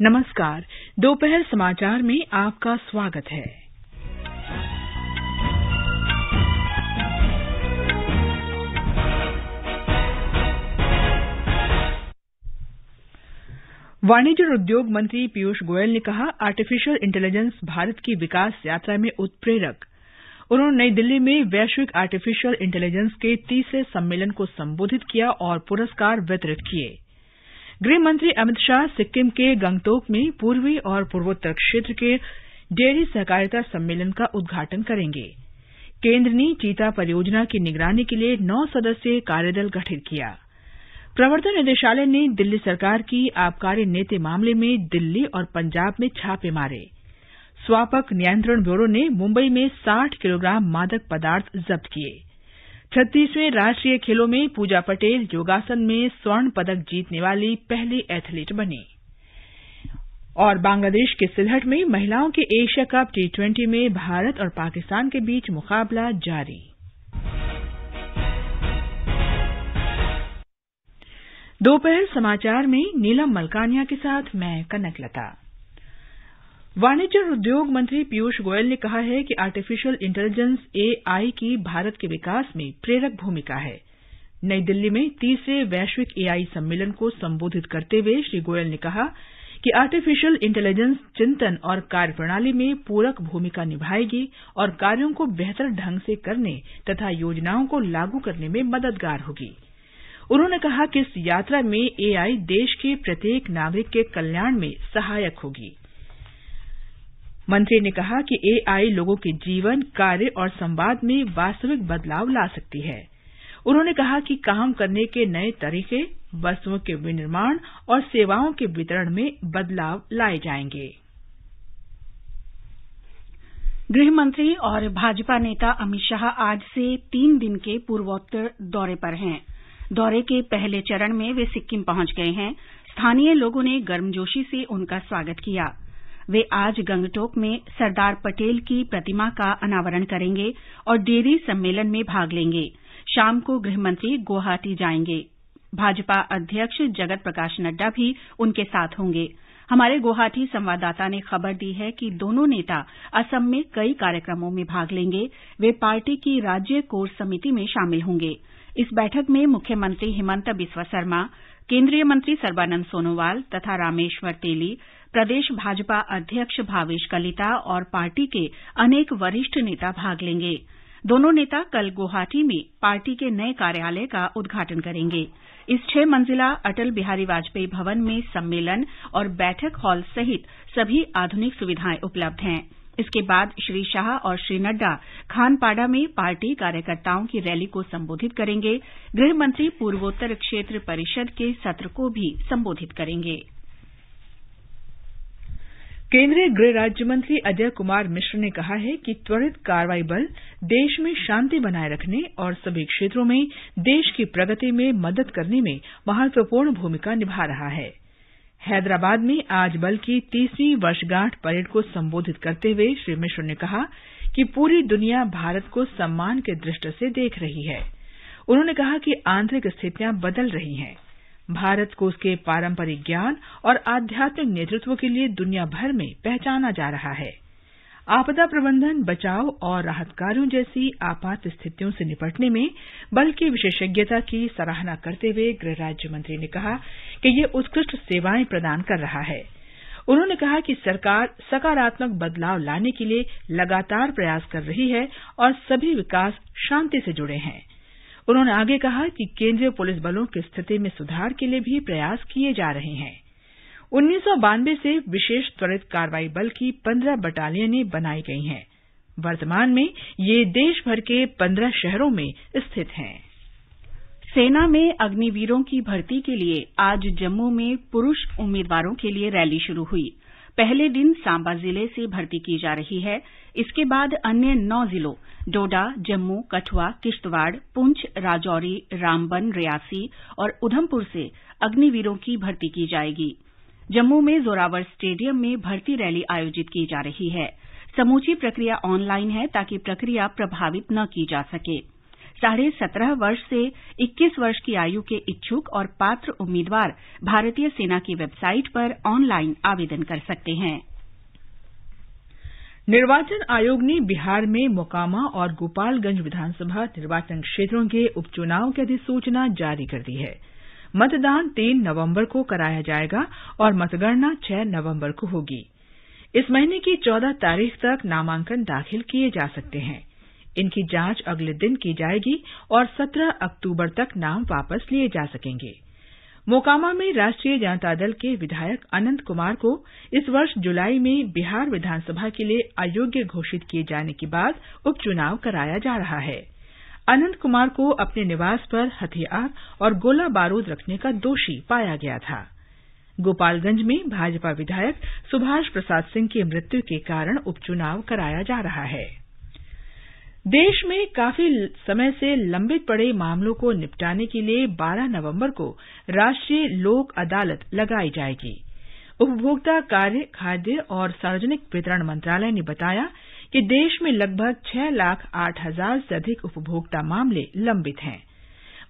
नमस्कार। दोपहर समाचार में आपका स्वागत है। वाणिज्य और उद्योग मंत्री पीयूष गोयल ने कहा, आर्टिफिशियल इंटेलिजेंस भारत की विकास यात्रा में उत्प्रेरक। उन्होंने नई दिल्ली में वैश्विक आर्टिफिशियल इंटेलिजेंस के तीसरे सम्मेलन को संबोधित किया और पुरस्कार वितरित किए। गृह मंत्री अमित शाह सिक्किम के गंगटोक में पूर्वी और पूर्वोत्तर क्षेत्र के डेयरी सहकारिता सम्मेलन का उद्घाटन करेंगे। केंद्र ने चीता परियोजना की निगरानी के लिए 9 सदस्यीय कार्यदल गठित किया। प्रवर्तन निदेशालय ने दिल्ली सरकार की आबकारी नीति मामले में दिल्ली और पंजाब में छापे मारे। स्वापक नियंत्रण ब्यूरो ने मुंबई में 60 किलोग्राम मादक पदार्थ जब्त किए। 36वें राष्ट्रीय खेलों में पूजा पटेल योगासन में स्वर्ण पदक जीतने वाली पहली एथलीट बनी। और बांग्लादेश के सिलहट में महिलाओं के एशिया कप T20 में भारत और पाकिस्तान के बीच मुकाबला जारी। दोपहर समाचार में नीलम मलकानिया के साथ मैं कनकलता। वाणिज्य और उद्योग मंत्री पीयूष गोयल ने कहा है कि आर्टिफिशियल इंटेलिजेंस AI की भारत के विकास में प्रेरक भूमिका है। नई दिल्ली में तीसरे वैश्विक AI सम्मेलन को संबोधित करते हुए श्री गोयल ने कहा कि आर्टिफिशियल इंटेलिजेंस चिंतन और कार्यप्रणाली में पूरक भूमिका निभाएगी और कार्यों को बेहतर ढंग से करने तथा योजनाओं को लागू करने में मददगार होगी। उन्होंने कहा कि इस यात्रा में AI देश के प्रत्येक नागरिक के कल्याण में सहायक होगी। मंत्री ने कहा कि AI लोगों के जीवन, कार्य और संवाद में वास्तविक बदलाव ला सकती है। उन्होंने कहा कि काम करने के नए तरीके, वस्तुओं के विनिर्माण और सेवाओं के वितरण में बदलाव लाए जाएंगे। गृह मंत्री और भाजपा नेता अमित शाह आज से 3 दिन के पूर्वोत्तर दौरे पर हैं। दौरे के पहले चरण में वे सिक्किम पहुंच गए हैं। स्थानीय लोगों ने गर्मजोशी से उनका स्वागत किया। वे आज गंगटोक में सरदार पटेल की प्रतिमा का अनावरण करेंगे और डेयरी सम्मेलन में भाग लेंगे। शाम को गृहमंत्री गुवाहाटी जाएंगे। भाजपा अध्यक्ष जगत प्रकाश नड्डा भी उनके साथ होंगे। हमारे गुवाहाटी संवाददाता ने खबर दी है कि दोनों नेता असम में कई कार्यक्रमों में भाग लेंगे। वे पार्टी की राज्य कोर समिति में शामिल होंगे। इस बैठक में मुख्यमंत्री हिमंता बिस्वा शर्मा, केंद्रीय मंत्री सर्बानंद सोनोवाल तथा रामेश्वर तेली, प्रदेश भाजपा अध्यक्ष भावेश कलिता और पार्टी के अनेक वरिष्ठ नेता भाग लेंगे। दोनों नेता कल गुवाहाटी में पार्टी के नए कार्यालय का उद्घाटन करेंगे। इस 6 मंजिला अटल बिहारी वाजपेयी भवन में सम्मेलन और बैठक हॉल सहित सभी आधुनिक सुविधाएं उपलब्ध हैं। इसके बाद श्री शाह और श्री नड्डा खानपाड़ा में पार्टी कार्यकर्ताओं की रैली को संबोधित करेंगे। गृह मंत्री पूर्वोत्तर क्षेत्र परिषद के सत्र को भी संबोधित करेंगे। केंद्रीय गृह राज्य मंत्री अजय कुमार मिश्र ने कहा है कि त्वरित कार्रवाई बल देश में शांति बनाए रखने और सभी क्षेत्रों में देश की प्रगति में मदद करने में महत्वपूर्ण भूमिका निभा रहा है। हैदराबाद में आज बल की 30वीं वर्षगांठ परेड को संबोधित करते हुए श्री मिश्र ने कहा कि पूरी दुनिया भारत को सम्मान की दृष्टि से देख रही है। उन्होंने कहा कि आंतरिक स्थितियां बदल रही हैं। भारत को उसके पारंपरिक ज्ञान और आध्यात्मिक नेतृत्व के लिए दुनिया भर में पहचाना जा रहा है। आपदा प्रबंधन, बचाव और राहत कार्यों जैसी आपात स्थितियों से निपटने में बल की विशेषज्ञता की सराहना करते हुए गृह राज्य मंत्री ने कहा कि ये उत्कृष्ट सेवाएं प्रदान कर रहा है। उन्होंने कहा कि सरकार सकारात्मक बदलाव लाने के लिए लगातार प्रयास कर रही है और सभी विकास शांति से जुड़े हैं। उन्होंने आगे कहा कि केंद्रीय पुलिस बलों की स्थिति में सुधार के लिए भी प्रयास किए जा रहे हैं। 1992 से विशेष त्वरित कार्रवाई बल की 15 बटालियनें बनाई गई हैं। वर्तमान में ये देश भर के 15 शहरों में स्थित हैं। सेना में अग्निवीरों की भर्ती के लिए आज जम्मू में पुरुष उम्मीदवारों के लिए रैली शुरू हुई। पहले दिन सांबा जिले से भर्ती की जा रही है। इसके बाद अन्य 9 जिलों डोडा, जम्मू, कठुआ, किश्तवाड़, पुंछ, राजौरी, रामबन, रियासी और उधमपुर से अग्निवीरों की भर्ती की जाएगी। जम्मू में जोरावर स्टेडियम में भर्ती रैली आयोजित की जा रही है। समूची प्रक्रिया ऑनलाइन है ताकि प्रक्रिया प्रभावित न की जा सके। 17.5 वर्ष से 21 वर्ष की आयु के इच्छुक और पात्र उम्मीदवार भारतीय सेना की वेबसाइट पर ऑनलाइन आवेदन कर सकते हैं। निर्वाचन आयोग ने बिहार में मोकामा और गोपालगंज विधानसभा निर्वाचन क्षेत्रों के उपचुनाव की अधिसूचना जारी कर दी है। मतदान 3 नवंबर को कराया जाएगा और मतगणना 6 नवंबर को होगी। इस महीने की 14 तारीख तक नामांकन दाखिल किए जा सकते हैं। इनकी जांच अगले दिन की जाएगी और 17 अक्टूबर तक नाम वापस लिए जा सकेंगे। मोकामा में राष्ट्रीय जनता दल के विधायक अनंत कुमार को इस वर्ष जुलाई में बिहार विधानसभा के लिए अयोग्य घोषित किए जाने के बाद उपचुनाव कराया जा रहा है। अनंत कुमार को अपने निवास पर हथियार और गोला बारूद रखने का दोषी पाया गया था। गोपालगंज में भाजपा विधायक सुभाष प्रसाद सिंह की मृत्यु के कारण उपचुनाव कराया जा रहा है। देश में काफी समय से लंबित पड़े मामलों को निपटाने के लिए 12 नवंबर को राष्ट्रीय लोक अदालत लगाई जाएगी। उपभोक्ता कार्य, खाद्य और सार्वजनिक वितरण मंत्रालय ने बताया कि देश में लगभग 6,08,000 से अधिक उपभोक्ता मामले लंबित हैं।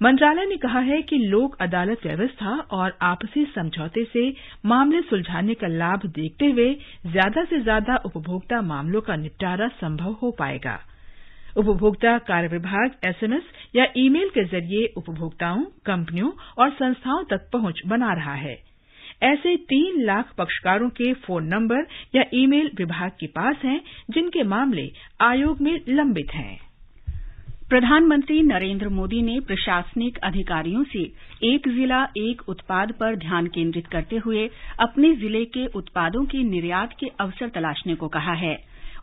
मंत्रालय ने कहा है कि लोक अदालत व्यवस्था और आपसी समझौते से मामले सुलझाने का लाभ देखते हुए ज्यादा से ज्यादा उपभोक्ता मामलों का निपटारा संभव हो पाएगा। उपभोक्ता कार्य विभाग एसएमएस या ईमेल के जरिए उपभोक्ताओं, कंपनियों और संस्थाओं तक पहुंच बना रहा है। ऐसे 3 लाख पक्षकारों के फोन नंबर या ईमेल विभाग के पास हैं जिनके मामले आयोग में लंबित हैं। प्रधानमंत्री नरेंद्र मोदी ने प्रशासनिक अधिकारियों से एक जिला एक उत्पाद पर ध्यान केंद्रित करते हुए अपने जिले के उत्पादों के निर्यात के अवसर तलाशने को कहा है।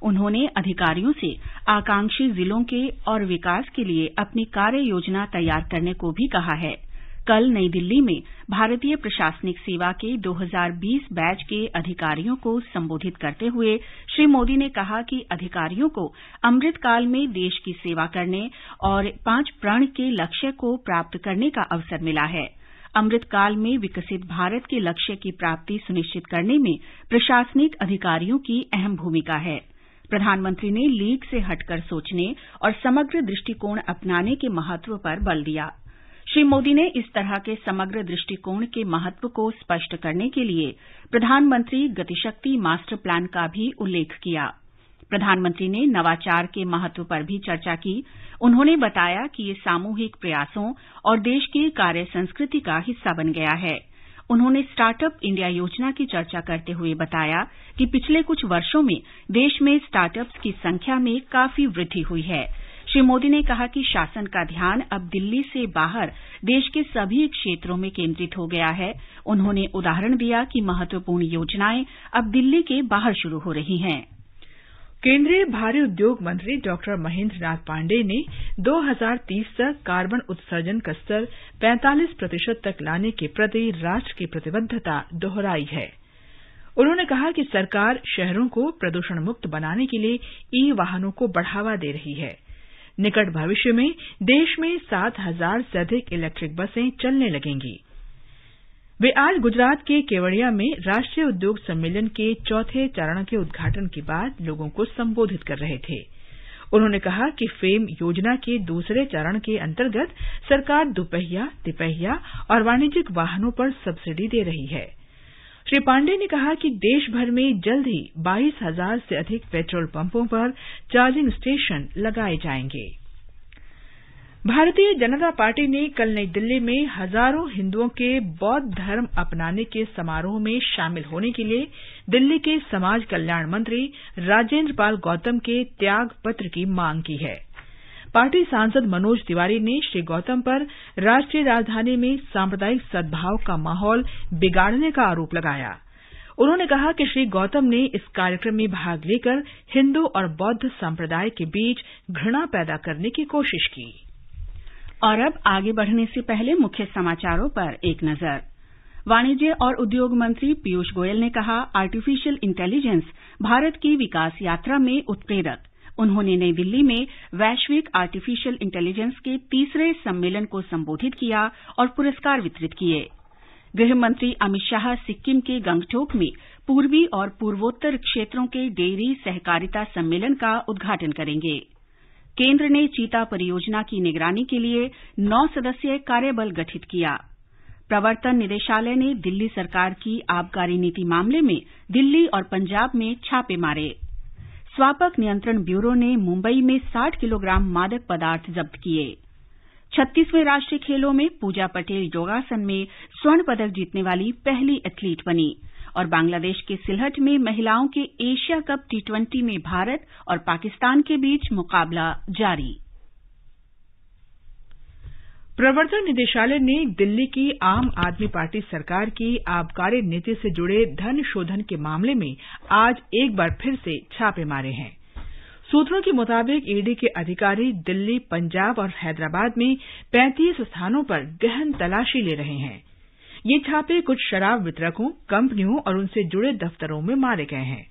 उन्होंने अधिकारियों से आकांक्षी जिलों के और विकास के लिए अपनी कार्य योजना तैयार करने को भी कहा है। कल नई दिल्ली में भारतीय प्रशासनिक सेवा के 2020 बैच के अधिकारियों को संबोधित करते हुए श्री मोदी ने कहा कि अधिकारियों को अमृतकाल में देश की सेवा करने और 5 प्रण के लक्ष्य को प्राप्त करने का अवसर मिला है। अमृतकाल में विकसित भारत के लक्ष्य की प्राप्ति सुनिश्चित करने में प्रशासनिक अधिकारियों की अहम भूमिका है। प्रधानमंत्री ने लीक से हटकर सोचने और समग्र दृष्टिकोण अपनाने के महत्व पर बल दिया। श्री मोदी ने इस तरह के समग्र दृष्टिकोण के महत्व को स्पष्ट करने के लिए प्रधानमंत्री गतिशक्ति मास्टर प्लान का भी उल्लेख किया। प्रधानमंत्री ने नवाचार के महत्व पर भी चर्चा की। उन्होंने बताया कि ये सामूहिक प्रयासों और देश की कार्य संस्कृति का हिस्सा बन गया है। उन्होंने स्टार्टअप इंडिया योजना की चर्चा करते हुए बताया कि पिछले कुछ वर्षों में देश में स्टार्टअप्स की संख्या में काफी वृद्धि हुई है। श्री मोदी ने कहा कि शासन का ध्यान अब दिल्ली से बाहर देश के सभी क्षेत्रों में केंद्रित हो गया है। उन्होंने उदाहरण दिया कि महत्वपूर्ण योजनाएं अब दिल्ली के बाहर शुरू हो रही हैं। केंद्रीय भारी उद्योग मंत्री डॉक्टर महेंद्र नाथ पांडेय ने 2030 तक कार्बन उत्सर्जन का स्तर 45% तक लाने के प्रति राष्ट्र की प्रतिबद्धता दोहराई है। उन्होंने कहा कि सरकार शहरों को प्रदूषण मुक्त बनाने के लिए ई वाहनों को बढ़ावा दे रही है। निकट भविष्य में देश में 7,000 से अधिक इलेक्ट्रिक बसें चलने लगेंगी। वे आज गुजरात के केवड़िया में राष्ट्रीय उद्योग सम्मेलन के 4थे चरण के उद्घाटन के बाद लोगों को संबोधित कर रहे थे। उन्होंने कहा कि फेम योजना के दूसरे चरण के अंतर्गत सरकार दुपहिया, तिपहिया और वाणिज्यिक वाहनों पर सब्सिडी दे रही है। श्री पांडेय ने कहा कि देश भर में जल्द ही 22,000 से अधिक पेट्रोल पंपों पर चार्जिंग स्टेशन लगाए जाएंगे। भारतीय जनता पार्टी ने कल नई दिल्ली में हजारों हिंदुओं के बौद्ध धर्म अपनाने के समारोह में शामिल होने के लिए दिल्ली के समाज कल्याण मंत्री राजेंद्र पाल गौतम के त्याग पत्र की मांग की है। पार्टी सांसद मनोज तिवारी ने श्री गौतम पर राष्ट्रीय राजधानी में सांप्रदायिक सद्भाव का माहौल बिगाड़ने का आरोप लगाया। उन्होंने कहा कि श्री गौतम ने इस कार्यक्रम में भाग लेकर हिंदू और बौद्ध संप्रदाय के बीच घृणा पैदा करने की कोशिश की। और अब आगे बढ़ने से पहले मुख्य समाचारों पर एक नजर। वाणिज्य और उद्योग मंत्री पीयूष गोयल ने कहा, आर्टिफिशियल इंटेलिजेंस भारत की विकास यात्रा में उत्प्रेरक। उन्होंने नई दिल्ली में वैश्विक आर्टिफिशियल इंटेलिजेंस के 3रे सम्मेलन को संबोधित किया और पुरस्कार वितरित किए। गृह मंत्री अमित शाह सिक्किम के गंगटोक में पूर्वी और पूर्वोत्तर क्षेत्रों के डेयरी सहकारिता सम्मेलन का उद्घाटन करेंगे। केंद्र ने चीता परियोजना की निगरानी के लिए 9 सदस्यीय कार्यबल गठित किया। प्रवर्तन निदेशालय ने दिल्ली सरकार की आबकारी नीति मामले में दिल्ली और पंजाब में छापे मारे। स्वापक नियंत्रण ब्यूरो ने मुंबई में 60 किलोग्राम मादक पदार्थ जब्त किए। 36वें राष्ट्रीय खेलों में पूजा पटेल योगासन में स्वर्ण पदक जीतने वाली पहली एथलीट बनी और बांग्लादेश के सिलहट में महिलाओं के एशिया कप T20 में भारत और पाकिस्तान के बीच मुकाबला जारी। प्रवर्तन निदेशालय ने दिल्ली की आम आदमी पार्टी सरकार की आबकारी नीति से जुड़े धन शोधन के मामले में आज एक बार फिर से छापे मारे हैं। सूत्रों के मुताबिक ईडी के अधिकारी दिल्ली, पंजाब और हैदराबाद में 35 स्थानों पर गहन तलाशी ले रहे हैं। ये छापे कुछ शराब वितरकों, कंपनियों और उनसे जुड़े दफ्तरों में मारे गए हैं।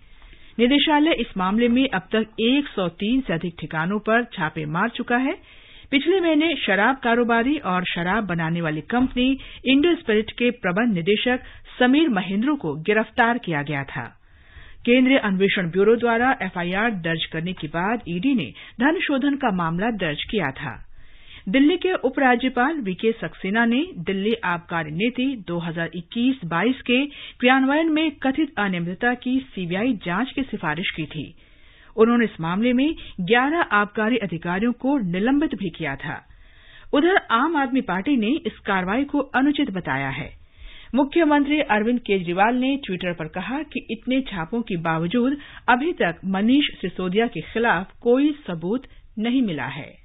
निदेशालय इस मामले में अब तक 103 से अधिक ठिकानों पर छापे मार चुका है। पिछले महीने शराब कारोबारी और शराब बनाने वाली कंपनी इंडो स्पिरिट के प्रबंध निदेशक समीर महेंद्र को गिरफ्तार किया गया था। केंद्रीय अन्वेषण ब्यूरो द्वारा एफआईआर दर्ज करने के बाद ईडी ने धन शोधन का मामला दर्ज किया था। दिल्ली के उपराज्यपाल वीके सक्सेना ने दिल्ली आबकारी नीति 2021-22 के क्रियान्वयन में कथित अनियमितता की सीबीआई जांच की सिफारिश की थी। उन्होंने इस मामले में 11 आबकारी अधिकारियों को निलंबित भी किया था। उधर आम आदमी पार्टी ने इस कार्रवाई को अनुचित बताया है। मुख्यमंत्री अरविंद केजरीवाल ने ट्विटर पर कहा कि इतने छापों के बावजूद अभी तक मनीष सिसोदिया के खिलाफ कोई सबूत नहीं मिला है।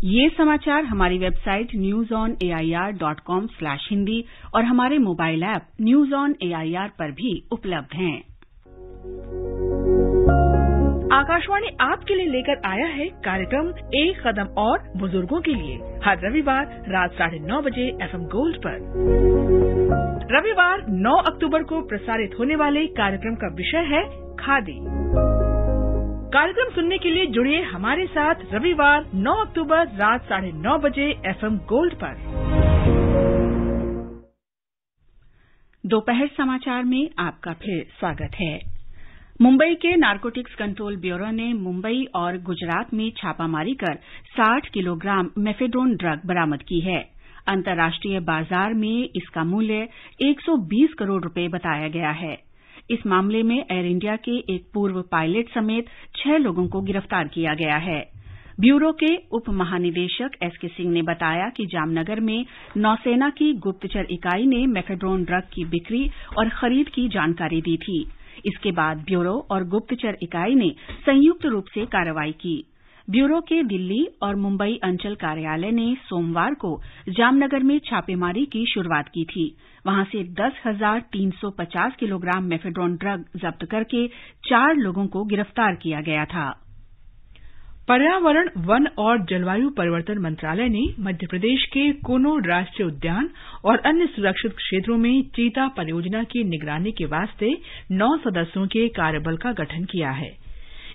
ये समाचार हमारी वेबसाइट newsonair.com/hindi और हमारे mobile app news on AIR पर भी उपलब्ध हैं। आकाशवाणी आपके लिए लेकर आया है कार्यक्रम एक कदम और बुजुर्गों के लिए हर रविवार रात 9:30 बजे FM गोल्ड पर। रविवार 9 अक्टूबर को प्रसारित होने वाले कार्यक्रम का विषय है खादी। कार्यक्रम सुनने के लिए जुड़िए हमारे साथ रविवार 9 अक्टूबर रात 9:30 बजे FM गोल्ड पर। दोपहर समाचार में आपका फिर स्वागत है। मुंबई के नारकोटिक्स कंट्रोल ब्यूरो ने मुंबई और गुजरात में छापामारी कर 60 किलोग्राम मेफेड्रोन ड्रग बरामद की है। अंतर्राष्ट्रीय बाजार में इसका मूल्य 120 करोड़ रुपए बताया गया है। इस मामले में एयर इंडिया के एक पूर्व पायलट समेत 6 लोगों को गिरफ्तार किया गया है। ब्यूरो के उप महानिदेशक एसके सिंह ने बताया कि जामनगर में नौसेना की गुप्तचर इकाई ने मेफेड्रोन ड्रग की बिक्री और खरीद की जानकारी दी थी। इसके बाद ब्यूरो और गुप्तचर इकाई ने संयुक्त रूप से कार्रवाई की। ब्यूरो के दिल्ली और मुंबई अंचल कार्यालय ने सोमवार को जामनगर में छापेमारी की शुरुआत की थी। वहां से 10,350 किलोग्राम मेफेड्रोन ड्रग जब्त करके 4 लोगों को गिरफ्तार किया गया था। पर्यावरण, वन और जलवायु परिवर्तन मंत्रालय ने मध्य प्रदेश के कूनो राष्ट्रीय उद्यान और अन्य सुरक्षित क्षेत्रों में चीता परियोजना की निगरानी के वास्ते 9 सदस्यों के कार्यबल का गठन किया है।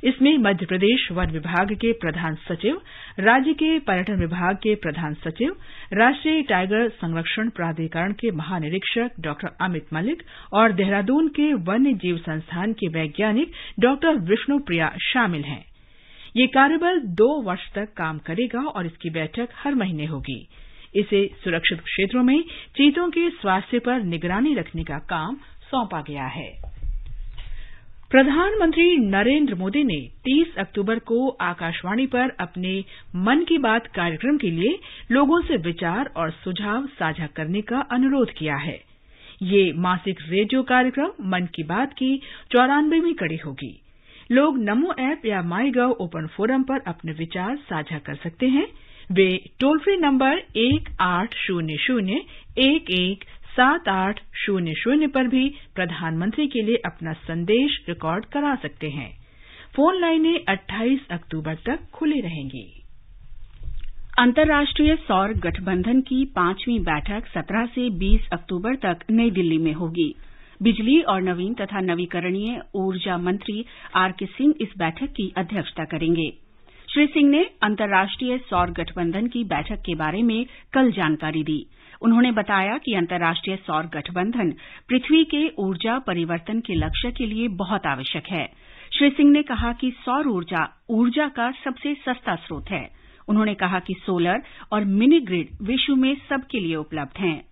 इसमें मध्य प्रदेश वन विभाग के प्रधान सचिव, राज्य के पर्यटन विभाग के प्रधान सचिव, राष्ट्रीय टाइगर संरक्षण प्राधिकरण के महानिरीक्षक डॉ अमित मलिक और देहरादून के वन्य जीव संस्थान के वैज्ञानिक डॉ विष्णु प्रिया शामिल हैं। ये कार्यबल 2 वर्ष तक काम करेगा और इसकी बैठक हर महीने होगी। इसे सुरक्षित क्षेत्रों में चीतों के स्वास्थ्य पर निगरानी रखने का काम सौंपा गया है। प्रधानमंत्री नरेंद्र मोदी ने 30 अक्टूबर को आकाशवाणी पर अपने मन की बात कार्यक्रम के लिए लोगों से विचार और सुझाव साझा करने का अनुरोध किया है। ये मासिक रेडियो कार्यक्रम मन की बात की 94वीं कड़ी होगी। लोग नमो ऐप या माईगव ओपन फोरम पर अपने विचार साझा कर सकते हैं। वे टोल फ्री नंबर 1800-117800 पर भी प्रधानमंत्री के लिए अपना संदेश रिकॉर्ड करा सकते हैं। फोन लाइनें 28 अक्टूबर तक खुली रहेंगी। अंतर्राष्ट्रीय सौर गठबंधन की 5वीं बैठक 17 से 20 अक्टूबर तक नई दिल्ली में होगी। बिजली और नवीन तथा नवीकरणीय ऊर्जा मंत्री आरके सिंह इस बैठक की अध्यक्षता करेंगे। श्री सिंह ने अंतर्राष्ट्रीय सौर गठबंधन की बैठक के बारे में कल जानकारी दी। उन्होंने बताया कि अंतर्राष्ट्रीय सौर गठबंधन पृथ्वी के ऊर्जा परिवर्तन के लक्ष्य के लिए बहुत आवश्यक है। श्री सिंह ने कहा कि सौर ऊर्जा का सबसे सस्ता स्रोत है। उन्होंने कहा कि सोलर और मिनी ग्रिड विश्व में सबके लिए उपलब्ध हैं।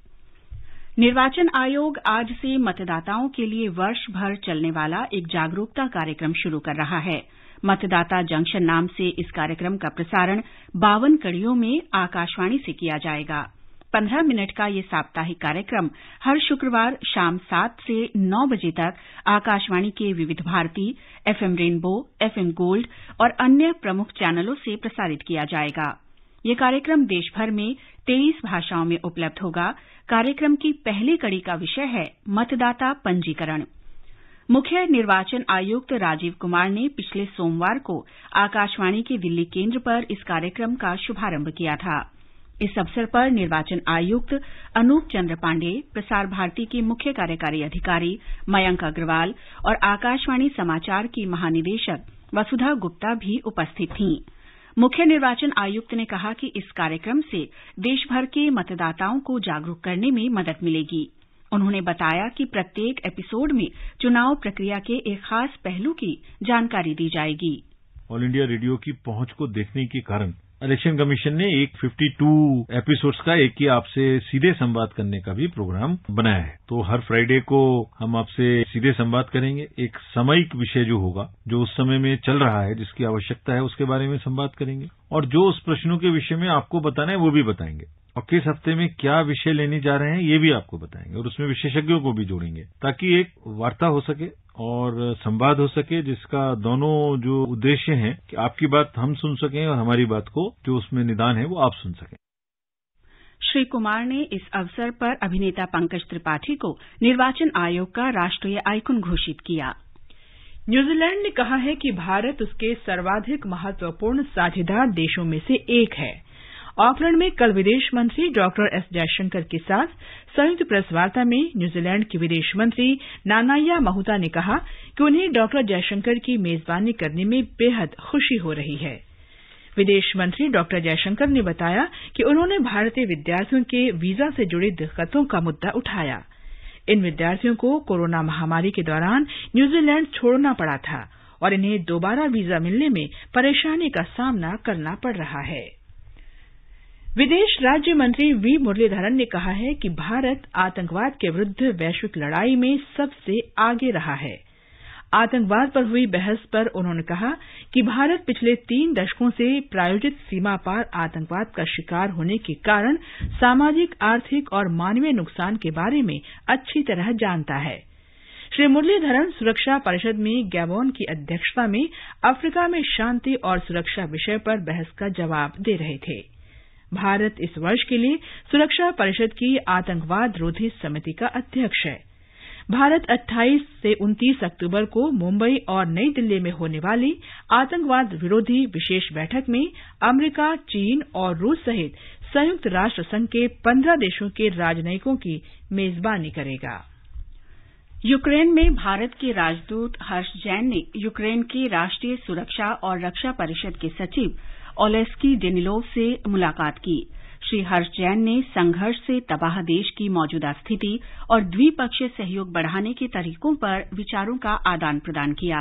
निर्वाचन आयोग आज से मतदाताओं के लिए वर्ष भर चलने वाला एक जागरूकता कार्यक्रम शुरू कर रहा है। मतदाता जंक्शन नाम से इस कार्यक्रम का प्रसारण 52 कड़ियों में आकाशवाणी से किया जाएगा। 15 मिनट का ये साप्ताहिक कार्यक्रम हर शुक्रवार शाम 7 से 9 बजे तक आकाशवाणी के Vividh Bharati, FM rainbow, FM gold और अन्य प्रमुख चैनलों से प्रसारित किया जाएगा। ये कार्यक्रम देश भर में 23 भाषाओं में उपलब्ध होगा। कार्यक्रम की पहली कड़ी का विषय है मतदाता पंजीकरण। मुख्य निर्वाचन आयुक्त राजीव कुमार ने पिछले सोमवार को आकाशवाणी के दिल्ली केंद्र पर इस कार्यक्रम का शुभारंभ किया था। इस अवसर पर निर्वाचन आयुक्त अनूप चंद्र पांडेय, प्रसार भारती के मुख्य कार्यकारी अधिकारी मयंक अग्रवाल और आकाशवाणी समाचार की महानिदेशक वसुधा गुप्ता भी उपस्थित थीं। मुख्य निर्वाचन आयुक्त ने कहा कि इस कार्यक्रम से देशभर के मतदाताओं को जागरूक करने में मदद मिलेगी। उन्होंने बताया कि प्रत्येक एपिसोड में चुनाव प्रक्रिया के एक खास पहलू की जानकारी दी जाएगी। ऑल इंडिया रेडियो की पहुंच को देखने के कारण इलेक्शन कमीशन ने एक 52 एपिसोड्स का एक ही आपसे सीधे संवाद करने का भी प्रोग्राम बनाया है। तो हर फ्राइडे को हम आपसे सीधे संवाद करेंगे। एक सामयिक विषय जो होगा, जो उस समय में चल रहा है, जिसकी आवश्यकता है, उसके बारे में संवाद करेंगे और जो उस प्रश्नों के विषय में आपको बताना है वो भी बताएंगे और किस हफ्ते में क्या विषय लेने जा रहे हैं ये भी आपको बताएंगे और उसमें विशेषज्ञों को भी जोड़ेंगे ताकि एक वार्ता हो सके और संवाद हो सके, जिसका दोनों जो उद्देश्य हैं कि आपकी बात हम सुन सकें और हमारी बात को जो उसमें निदान है वो आप सुन सकें। श्री कुमार ने इस अवसर पर अभिनेता पंकज त्रिपाठी को निर्वाचन आयोग का राष्ट्रीय आइकन घोषित किया। न्यूजीलैंड ने कहा है कि भारत उसके सर्वाधिक महत्वपूर्ण साझेदार देशों में से एक है। ऑकलैंड में कल विदेश मंत्री डॉक्टर एस जयशंकर के साथ संयुक्त प्रेस वार्ता में न्यूजीलैंड के विदेश मंत्री नानाया महुता ने कहा कि उन्हें डॉक्टर जयशंकर की मेजबानी करने में बेहद खुशी हो रही है। विदेश मंत्री डॉक्टर जयशंकर ने बताया कि उन्होंने भारतीय विद्यार्थियों के वीजा से जुड़ी दिक्कतों का मुद्दा उठाया। इन विद्यार्थियों को कोरोना महामारी के दौरान न्यूजीलैंड छोड़ना पड़ा था और इन्हें दोबारा वीजा मिलने में परेशानी का सामना करना पड़ रहा है। विदेश राज्य मंत्री वी मुरलीधरन ने कहा है कि भारत आतंकवाद के विरुद्ध वैश्विक लड़ाई में सबसे आगे रहा है। आतंकवाद पर हुई बहस पर उन्होंने कहा कि भारत पिछले 3 दशकों से प्रायोजित सीमा पार आतंकवाद का शिकार होने के कारण सामाजिक, आर्थिक और मानवीय नुकसान के बारे में अच्छी तरह जानता है। श्री मुरलीधरन सुरक्षा परिषद में गैबोन की अध्यक्षता में अफ्रीका में शांति और सुरक्षा विषय पर बहस का जवाब दे रहे थे। भारत इस वर्ष के लिए सुरक्षा परिषद की आतंकवाद रोधी समिति का अध्यक्ष है। भारत 28 से 29 अक्टूबर को मुंबई और नई दिल्ली में होने वाली आतंकवाद विरोधी विशेष बैठक में अमेरिका, चीन और रूस सहित संयुक्त राष्ट्र संघ के 15 देशों के राजनयिकों की मेजबानी करेगा। यूक्रेन में भारत के राजदूत हर्ष जैन ने यूक्रेन के राष्ट्रीय सुरक्षा और रक्षा परिषद के सचिव ओलेस्की डेनिलोव से मुलाकात की। श्री हर्ष जैन ने संघर्ष से तबाह देश की मौजूदा स्थिति और द्विपक्षीय सहयोग बढ़ाने के तरीकों पर विचारों का आदान प्रदान किया।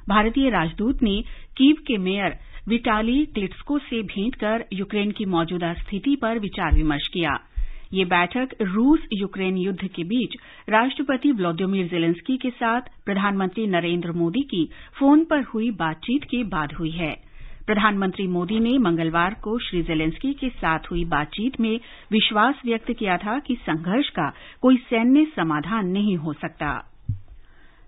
भारतीय राजदूत ने कीव के मेयर विटाली क्लिट्स्को से भेंट कर यूक्रेन की मौजूदा स्थिति पर विचार विमर्श किया। ये बैठक रूस यूक्रेन युद्ध के बीच राष्ट्रपति व्लादिमीर जेलेंस्की के साथ प्रधानमंत्री नरेंद्र मोदी की फोन पर हुई बातचीत के बाद हुई है। प्रधानमंत्री मोदी ने मंगलवार को श्री जेलेंस्की के साथ हुई बातचीत में विश्वास व्यक्त किया था कि संघर्ष का कोई सैन्य समाधान नहीं हो सकता।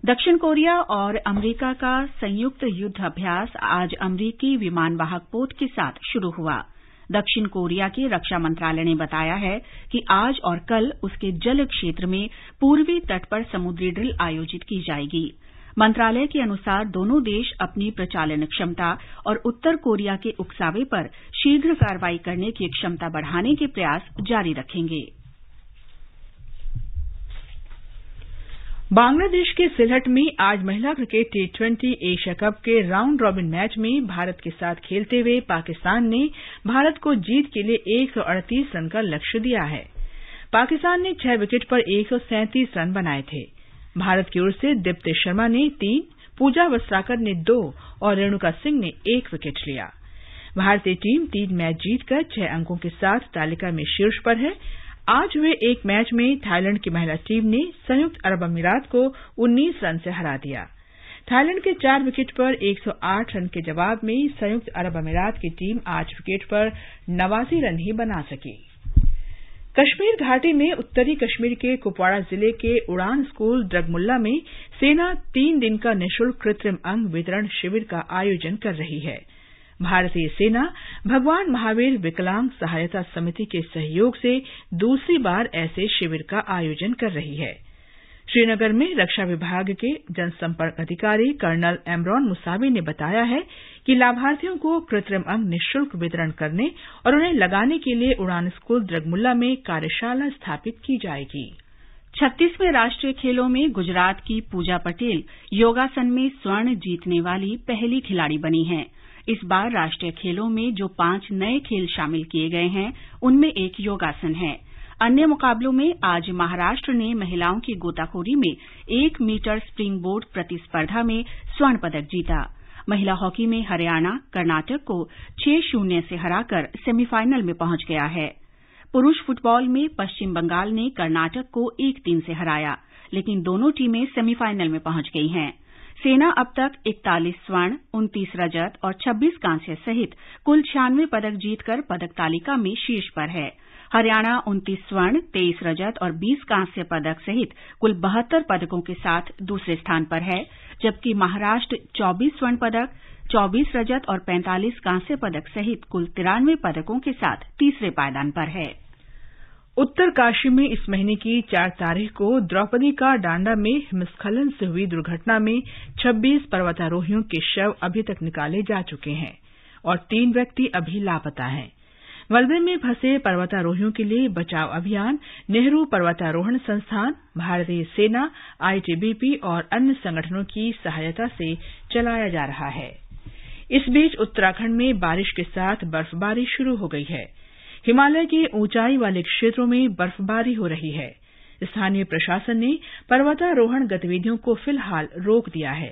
दक्षिण कोरिया और अमेरिका का संयुक्त युद्ध अभ्यास आज अमेरिकी विमानवाहक पोत के साथ शुरू हुआ। दक्षिण कोरिया के रक्षा मंत्रालय ने बताया है कि आज और कल उसके जल क्षेत्र में पूर्वी तट पर समुद्री ड्रिल आयोजित की जाएगी। मंत्रालय के अनुसार दोनों देश अपनी प्रचालन क्षमता और उत्तर कोरिया के उकसावे पर शीघ्र कार्रवाई करने की क्षमता बढ़ाने के प्रयास जारी रखेंगे। बांग्लादेश के सिलहट में आज महिला क्रिकेट T20 एशिया कप के राउंड रॉबिन मैच में भारत के साथ खेलते हुए पाकिस्तान ने भारत को जीत के लिए 138 रन का लक्ष्य दिया है। पाकिस्तान ने 6 विकेट पर 137 रन बनाए थे। भारत की ओर से दीप्ति शर्मा ने 3, पूजा वस्त्राकर ने 2 और रेणुका सिंह ने 1 विकेट लिया। भारतीय टीम 3 मैच जीतकर 6 अंकों के साथ तालिका में शीर्ष पर है। आज हुए एक मैच में थाईलैंड की महिला टीम ने संयुक्त अरब अमीरात को 19 रन से हरा दिया। थाईलैंड के 4 विकेट पर 108 रन के जवाब में संयुक्त अरब अमीरात की टीम 8 विकेट पर 89 रन ही बना सकी। कश्मीर घाटी में उत्तरी कश्मीर के कुपवाड़ा जिले के उड़ान स्कूल द्रगमुल्ला में सेना 3 दिन का निःशुल्क कृत्रिम अंग वितरण शिविर का आयोजन कर रही है। भारतीय सेना भगवान महावीर विकलांग सहायता समिति के सहयोग से दूसरी बार ऐसे शिविर का आयोजन कर रही है। श्रीनगर में रक्षा विभाग के जनसंपर्क अधिकारी कर्नल एमरॉन मुसावी ने बताया है कि लाभार्थियों को कृत्रिम अंग निःशुल्क वितरण करने और उन्हें लगाने के लिए उड़ान स्कूल द्रगमुल्ला में कार्यशाला स्थापित की जाएगी। 36वें राष्ट्रीय खेलों में गुजरात की पूजा पटेल योगासन में स्वर्ण जीतने वाली पहली खिलाड़ी बनी हैं। इस बार राष्ट्रीय खेलों में जो 5 नए खेल शामिल किए गए हैं, उनमें एक योगासन है। अन्य मुकाबलों में आज महाराष्ट्र ने महिलाओं की गोताखोरी में 1 मीटर स्प्रिंग बोर्ड प्रतिस्पर्धा में स्वर्ण पदक जीता। महिला हॉकी में हरियाणा कर्नाटक को 6-0 से हराकर सेमीफाइनल में पहुंच गया है। पुरुष फुटबॉल में पश्चिम बंगाल ने कर्नाटक को 1-3 से हराया, लेकिन दोनों टीमें सेमीफाइनल में पहुंच गई हैं। सेना अब तक 41 स्वर्ण, 29 रजत और 26 कांस्य सहित कुल 96 पदक जीतकर पदक तालिका में शीर्ष पर है। हरियाणा 29 स्वर्ण, 23 रजत और 20 कांस्य पदक सहित कुल 72 पदकों के साथ दूसरे स्थान पर है, जबकि महाराष्ट्र 24 स्वर्ण पदक, 24 रजत और 45 कांस्य पदक सहित कुल 93 पदकों के साथ तीसरे पायदान पर है। उत्तरकाशी में इस महीने की 4 तारीख को द्रौपदी का डांडा में हिमस्खलन से हुई दुर्घटना में 26 पर्वतारोहियों के शव अभी तक निकाले जा चुके हैं और 3 व्यक्ति अभी लापता हैं। मलबे में फंसे पर्वतारोहियों के लिए बचाव अभियान नेहरू पर्वतारोहण संस्थान, भारतीय सेना, आईटीबीपी और अन्य संगठनों की सहायता से चलाया जा रहा है। इस बीच उत्तराखंड में बारिश के साथ बर्फबारी शुरू हो गई है। हिमालय के ऊंचाई वाले क्षेत्रों में बर्फबारी हो रही है। स्थानीय प्रशासन ने पर्वतारोहण गतिविधियों को फिलहाल रोक दिया है।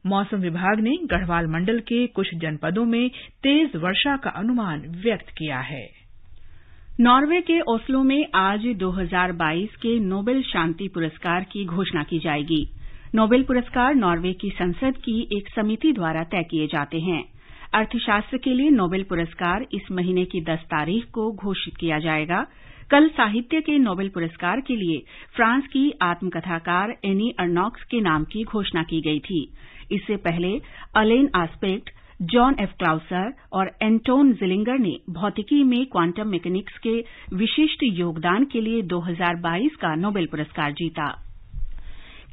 मौसम विभाग ने गढ़वाल मंडल के कुछ जनपदों में तेज वर्षा का अनुमान व्यक्त किया है। नॉर्वे के ओस्लो में आज 2022 के नोबेल शांति पुरस्कार की घोषणा की जाएगी। नोबेल पुरस्कार नॉर्वे की संसद की एक समिति द्वारा तय किए जाते हैं। अर्थशास्त्र के लिए नोबेल पुरस्कार इस महीने की 10 तारीख को घोषित किया जाएगा। कल साहित्य के नोबेल पुरस्कार के लिए फ्रांस की आत्मकथाकार एनी अर्नॉक्स के नाम की घोषणा की गई थी। इससे पहले अलेन आस्पेक्ट, जॉन एफ क्लाउसर और एंटोन जिलिंगर ने भौतिकी में क्वांटम मैकेनिक्स के विशिष्ट योगदान के लिए 2022 का नोबेल पुरस्कार जीता।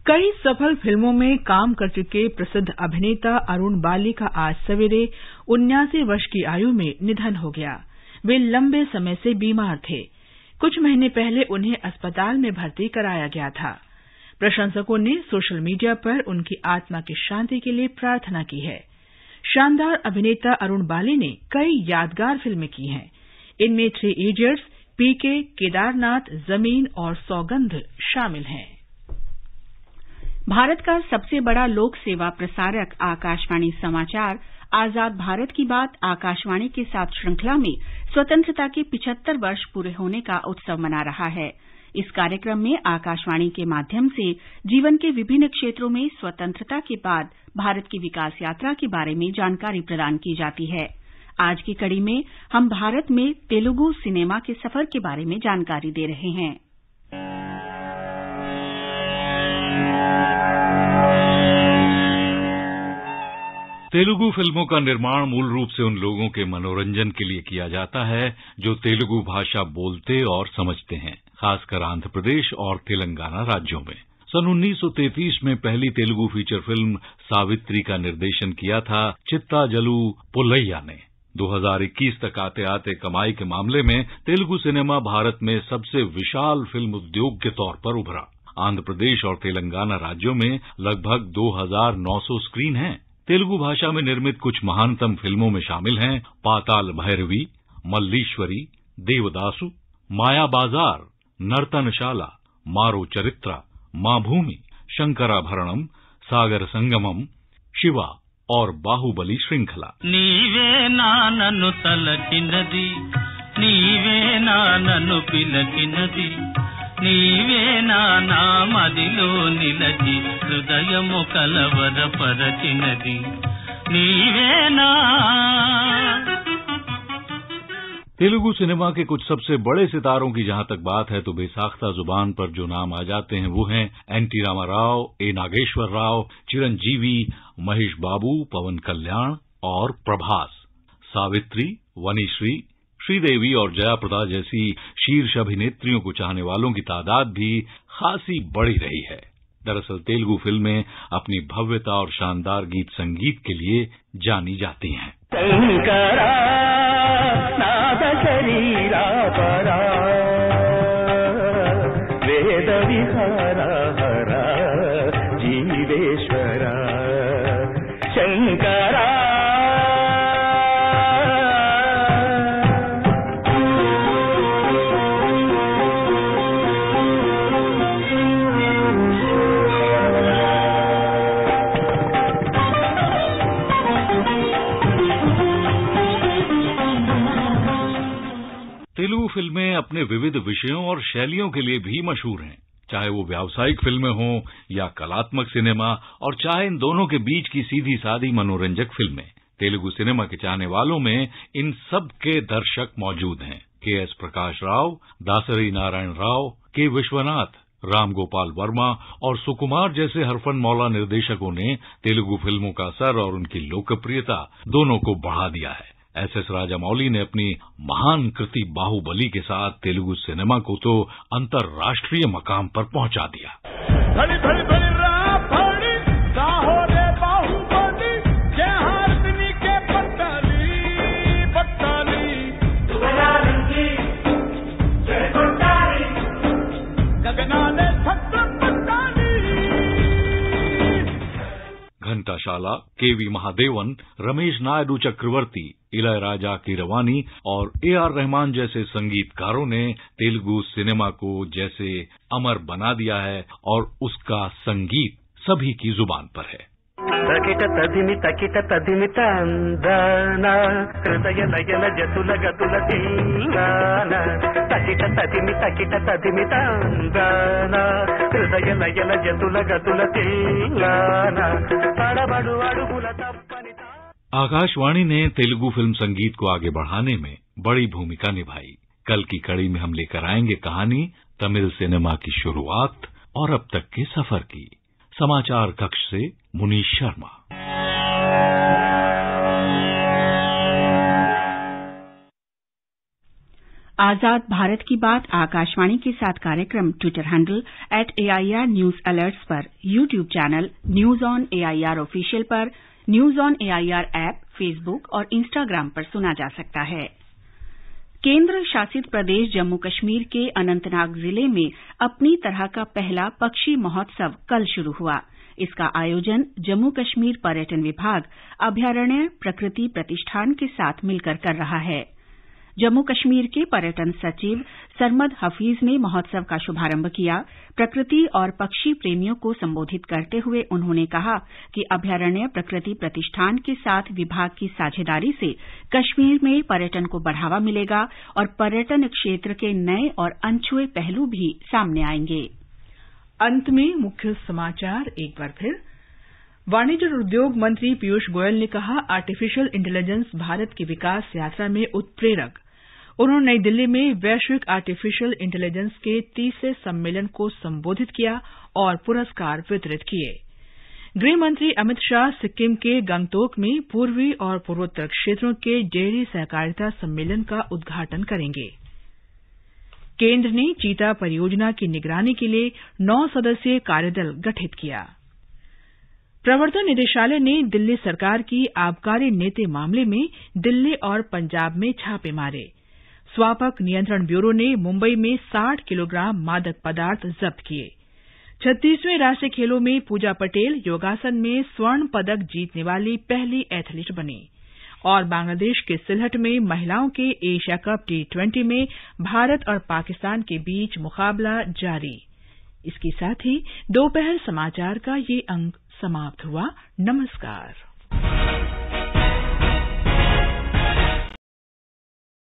कई सफल फिल्मों में काम कर चुके प्रसिद्ध अभिनेता अरुण बाली का आज सवेरे 79 वर्ष की आयु में निधन हो गया। वे लंबे समय से बीमार थे। कुछ महीने पहले उन्हें अस्पताल में भर्ती कराया गया था। प्रशंसकों ने सोशल मीडिया पर उनकी आत्मा की शांति के लिए प्रार्थना की है। शानदार अभिनेता अरुण बाली ने कई यादगार फिल्में की हैं। इनमें 3 इडियट्स, पीके, केदारनाथ, जमीन और सौगंध शामिल हैं। भारत का सबसे बड़ा लोक सेवा प्रसारक आकाशवाणी समाचार आजाद भारत की बात आकाशवाणी के साथ श्रृंखला में स्वतंत्रता के 75 वर्ष पूरे होने का उत्सव मना रहा है। इस कार्यक्रम में आकाशवाणी के माध्यम से जीवन के विभिन्न क्षेत्रों में स्वतंत्रता के बाद भारत की विकास यात्रा के बारे में जानकारी प्रदान की जाती है। आज की कड़ी में हम भारत में तेलुगु सिनेमा के सफर के बारे में जानकारी दे रहे हैं। तेलुगु फिल्मों का निर्माण मूल रूप से उन लोगों के मनोरंजन के लिए किया जाता है जो तेलुगु भाषा बोलते और समझते हैं, खासकर आंध्र प्रदेश और तेलंगाना राज्यों में। सन 1933 में पहली तेलुगु फीचर फिल्म सावित्री का निर्देशन किया था चित्ता जलू पुल्लैया ने। 2021 तक आते आते कमाई के मामले में तेलुगु सिनेमा भारत में सबसे विशाल फिल्म उद्योग के तौर पर उभरा। आंध्र प्रदेश और तेलंगाना राज्यों में लगभग 2900 स्क्रीन हैं। तेलुगु भाषा में निर्मित कुछ महानतम फिल्मों में शामिल हैं पाताल भैरवी, मल्लीश्वरी, देवदासु, माया बाजार, नर्तनशाला, मारो चरित्रा, माँ भूमि, शंकराभरणम, सागर संगमम, शिवा और बाहुबली श्रृंखला। नीवे नाननु तलकिनदी, नीवे नाननु पिलकिनदी, నీవే నా మదిలో నిలచి హృదయము కలవరపరచినది, నీవేనా। तेलुगु सिनेमा के कुछ सबसे बड़े सितारों की जहां तक बात है तो बेसाख्ता जुबान पर जो नाम आ जाते हैं वो हैं एन.टी. रामाराव, ए. नागेश्वर राव, चिरंजीवी, महेश बाबू, पवन कल्याण और प्रभास। सावित्री, वनीश्री, श्रीदेवी और जया प्रदा जैसी शीर्ष अभिनेत्रियों को चाहने वालों की तादाद भी खासी बढ़ी रही है। दरअसल तेलुगु फिल्में अपनी भव्यता और शानदार गीत संगीत के लिए जानी जाती हैं। शंकरा नाद शरीरा परा, वेद विहारा हरा जीवेश्वरा, शंकरा। तेलुगु फिल्में अपने विविध विषयों और शैलियों के लिए भी मशहूर हैं, चाहे वो व्यावसायिक फिल्में हों या कलात्मक सिनेमा, और चाहे इन दोनों के बीच की सीधी सादी मनोरंजक फिल्में। तेलुगु सिनेमा के चाहने वालों में इन सब के दर्शक मौजूद हैं। के.एस. प्रकाश राव, दासरी नारायण राव, के. विश्वनाथ, राम गोपाल वर्मा और सुकुमार जैसे हरफन मौला निर्देशकों ने तेलुगु फिल्मों का असर और उनकी लोकप्रियता दोनों को बढ़ा दिया है। एस.एस. राजामौली ने अपनी महान कृति बाहुबली के साथ तेलुगु सिनेमा को तो अंतर्राष्ट्रीय मकाम पर पहुंचा दिया। भली भली भली राफड़ी साहो रे बाहुबली, जय हारनी के पट्टाली पट्टाली, सुबलाली की जय पट्टाली, गगनाने छत्र पट्टाली। घंटाशाला, के.वी. महादेवन, रमेश नायडू चक्रवर्ती, इलयराजा कीरवानी और ए.आर. रहमान जैसे संगीतकारों ने तेलुगु सिनेमा को जैसे अमर बना दिया है और उसका संगीत सभी की जुबान पर है। तकिट तदिमि तंदना, हृदय लयन जतुल गतुल तिल्लाना, तकिट तदिमि तंदना, हृदय लयन जतुल गतुल तिल्लाना, तड़बड़ु अड़ुगुल तप्पनि। आकाशवाणी ने तेलुगु फिल्म संगीत को आगे बढ़ाने में बड़ी भूमिका निभाई। कल की कड़ी में हम लेकर आएंगे कहानी तमिल सिनेमा की शुरुआत और अब तक के सफर की। समाचार कक्ष से मुनीश शर्मा। आजाद भारत की बात आकाशवाणी के साथ कार्यक्रम Twitter handle @AIR news alerts पर, YouTube channel news on AIR official पर, news on AIR app, Facebook और इंस्टाग्राम पर सुना जा सकता है। केंद्र शासित प्रदेश जम्मू कश्मीर के अनंतनाग जिले में अपनी तरह का पहला पक्षी महोत्सव कल शुरू हुआ। इसका आयोजन जम्मू कश्मीर पर्यटन विभाग अभयारण्य प्रकृति प्रतिष्ठान के साथ मिलकर कर रहा है। जम्मू कश्मीर के पर्यटन सचिव सरमद हफीज ने महोत्सव का शुभारंभ किया। प्रकृति और पक्षी प्रेमियों को संबोधित करते हुए उन्होंने कहा कि अभयारण्य प्रकृति प्रतिष्ठान के साथ विभाग की साझेदारी से कश्मीर में पर्यटन को बढ़ावा मिलेगा और पर्यटन क्षेत्र के नए और अनछुए पहलू भी सामने आएंगे। अंत में मुख्य समाचार एक बार फिर। वाणिज्य और उद्योग मंत्री पीयूष गोयल ने कहा, आर्टिफिशियल इंटेलिजेंस भारत की विकास यात्रा में उत्प्रेरक। उन्होंने नई दिल्ली में वैश्विक आर्टिफिशियल इंटेलिजेंस के 30वें सम्मेलन को संबोधित किया और पुरस्कार वितरित किए। गृह मंत्री अमित शाह सिक्किम के गंगटोक में पूर्वी और पूर्वोत्तर क्षेत्रों के डेयरी सहकारिता सम्मेलन का उद्घाटन करेंगे। केंद्र ने चीता परियोजना की निगरानी के लिए 9 सदस्यीय कार्यदल गठित किया। प्रवर्तन निदेशालय ने दिल्ली सरकार की आबकारी नीति मामले में दिल्ली और पंजाब में छापे मारे। स्वापक नियंत्रण ब्यूरो ने मुंबई में 60 किलोग्राम मादक पदार्थ जब्त किए। 36वें राष्ट्रीय खेलों में पूजा पटेल योगासन में स्वर्ण पदक जीतने वाली पहली एथलीट बनी। और बांग्लादेश के सिलहट में महिलाओं के एशिया कप T20 में भारत और पाकिस्तान के बीच मुकाबला जारी। इसके साथ ही दोपहर समाचार का ये अंक समाप्त हुआ। नमस्कार।